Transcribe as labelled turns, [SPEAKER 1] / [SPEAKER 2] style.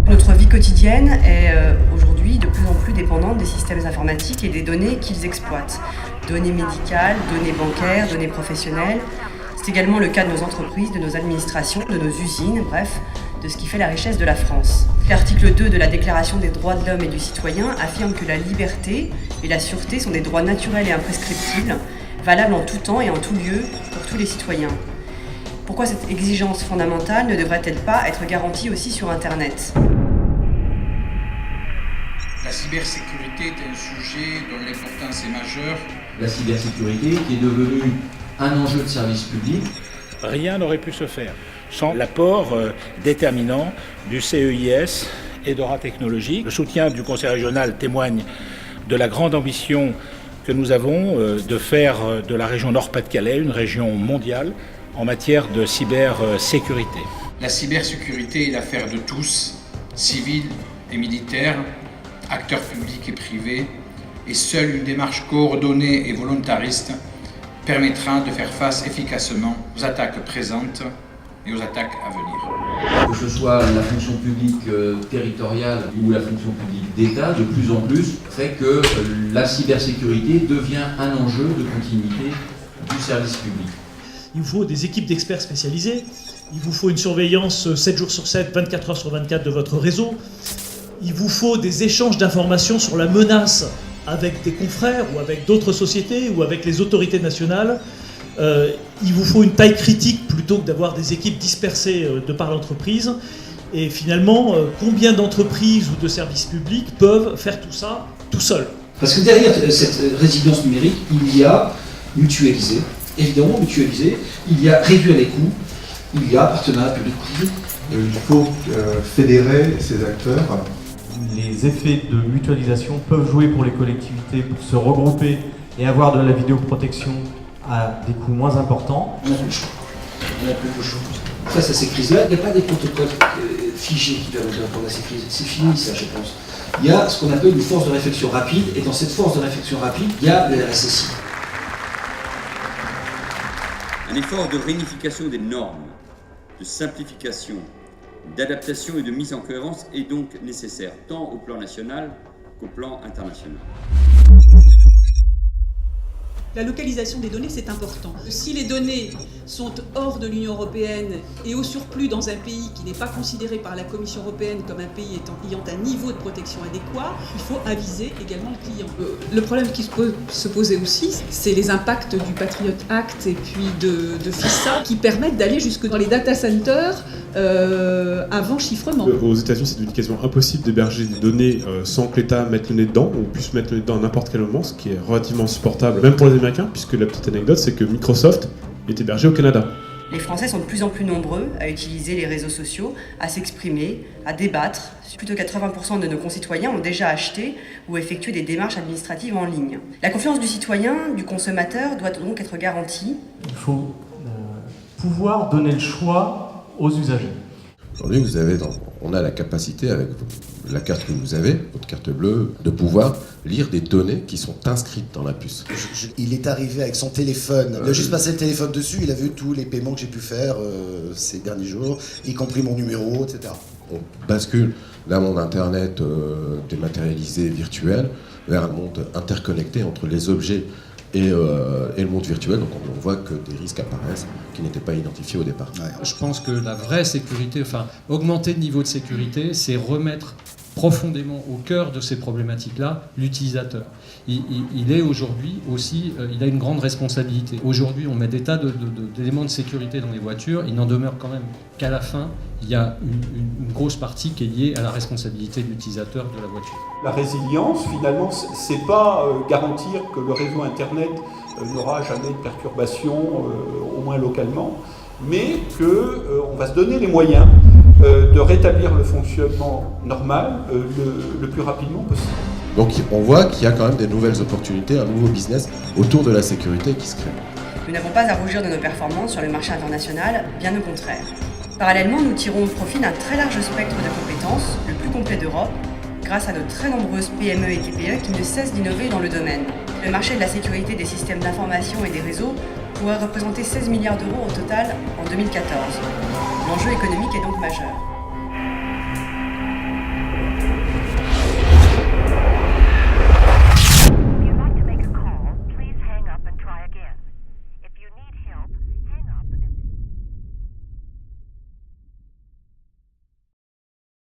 [SPEAKER 1] Notre vie quotidienne est aujourd'hui de plus en plus dépendante des systèmes informatiques et des données qu'ils exploitent. Données médicales, données bancaires, données professionnelles. C'est également le cas de nos entreprises, de nos administrations, de nos usines, bref, de ce qui fait la richesse de la France. L'article 2 de la Déclaration des droits de l'homme et du citoyen affirme que la liberté et la sûreté sont des droits naturels et imprescriptibles, valables en tout temps et en tout lieu pour tous les citoyens. Pourquoi cette exigence fondamentale ne devrait-elle pas être garantie aussi sur Internet ?
[SPEAKER 2] La cybersécurité est un sujet dont l'importance est majeure.
[SPEAKER 3] La cybersécurité qui est devenue un enjeu de service public.
[SPEAKER 4] Rien n'aurait pu se faire sans l'apport déterminant du CEIS et d'Aura Technologies. Le soutien du Conseil régional témoigne de la grande ambition que nous avons de faire de la région Nord-Pas-de-Calais une région mondiale en matière de cybersécurité.
[SPEAKER 2] La cybersécurité est l'affaire de tous, civils et militaires, acteurs publics et privés, et seule une démarche coordonnée et volontariste permettra de faire face efficacement aux attaques présentes et aux attaques à venir.
[SPEAKER 3] Que ce soit la fonction publique territoriale ou la fonction publique d'État, de plus en plus, fait que la cybersécurité devient un enjeu de continuité du service public.
[SPEAKER 5] Il vous faut des équipes d'experts spécialisés, il vous faut une surveillance 7 jours sur 7, 24 heures sur 24 de votre réseau, il vous faut des échanges d'informations sur la menace avec des confrères ou avec d'autres sociétés ou avec les autorités nationales. Il vous faut une taille critique plutôt que d'avoir des équipes dispersées de par l'entreprise. Et finalement, combien d'entreprises ou de services publics peuvent faire tout ça tout seuls ?
[SPEAKER 6] Parce que derrière cette résilience numérique, il y a mutualiser, évidemment mutualiser, il y a réduire les coûts, il y a partenariat public-privé.
[SPEAKER 7] Il faut fédérer ces acteurs.
[SPEAKER 8] Les effets de mutualisation peuvent jouer pour les collectivités pour se regrouper et avoir de la vidéoprotection à des coûts moins importants.
[SPEAKER 6] On n'a plus le choix. On n'a plus le choix. Face à ces crises-là, il n'y a pas des protocoles figés qui permettent de répondre à ces crises. C'est fini ça, je pense. Il y a ce qu'on appelle une force de réflexion rapide, et dans cette force de réflexion rapide, il y a le RSSI.
[SPEAKER 9] Un effort de réunification des normes, de simplification, d'adaptation et de mise en cohérence est donc nécessaire, tant au plan national qu'au plan international.
[SPEAKER 10] La localisation des données, c'est important. Si les données sont hors de l'Union européenne et au surplus dans un pays qui n'est pas considéré par la Commission européenne comme un pays ayant un niveau de protection adéquat, il faut aviser également le client. Le problème qui se posait aussi, c'est les impacts du Patriot Act et puis de FISA qui permettent d'aller jusque dans les data centers avant chiffrement.
[SPEAKER 11] Aux États-Unis, c'est devenu quasiment impossible d'héberger des données sans que l'État mette le nez dedans, ou puisse mettre le nez dedans à n'importe quel moment, ce qui est relativement insupportable, même pour les Américains, puisque la petite anecdote, c'est que Microsoft est hébergé au Canada.
[SPEAKER 1] Les Français sont de plus en plus nombreux à utiliser les réseaux sociaux, à s'exprimer, à débattre. Plus de 80% de nos concitoyens ont déjà acheté ou effectué des démarches administratives en ligne. La confiance du citoyen, du consommateur, doit donc être garantie.
[SPEAKER 8] Il faut pouvoir donner le choix aux usagers.
[SPEAKER 12] Aujourd'hui, on a la capacité, avec la carte que vous avez, votre carte bleue, de pouvoir lire des données qui sont inscrites dans la puce.
[SPEAKER 13] Il est arrivé avec son téléphone, il a juste passé le téléphone dessus, il a vu tous les paiements que j'ai pu faire ces derniers jours, y compris mon numéro, etc.
[SPEAKER 12] On bascule d'un monde Internet dématérialisé, virtuel, vers un monde interconnecté entre les objets et le monde virtuel, donc on voit que des risques apparaissent qui n'étaient pas identifiés au départ.
[SPEAKER 14] Ouais. Je pense que la vraie sécurité, augmenter le niveau de sécurité, c'est remettre profondément au cœur de ces problématiques-là l'utilisateur. Il est aujourd'hui aussi, il a une grande responsabilité. Aujourd'hui, on met des tas d'éléments de sécurité dans les voitures, il n'en demeure quand même qu'à la fin, il y a une grosse partie qui est liée à la responsabilité de l'utilisateur de la voiture.
[SPEAKER 15] La résilience, finalement, c'est pas garantir que le réseau Internet n'aura jamais de perturbations, au moins localement, mais qu'on va se donner les moyens de rétablir le fonctionnement normal le plus rapidement possible.
[SPEAKER 12] Donc on voit qu'il y a quand même des nouvelles opportunités, un nouveau business autour de la sécurité qui se crée.
[SPEAKER 1] Nous n'avons pas à rougir de nos performances sur le marché international, bien au contraire. Parallèlement, nous tirons profit d'un très large spectre de compétences, le plus complet d'Europe, grâce à nos très nombreuses PME et TPE qui ne cessent d'innover dans le domaine. Le marché de la sécurité des systèmes d'information et des réseaux pourrait représenter 16 milliards d'euros au total en 2014. L'enjeu économique est donc majeur.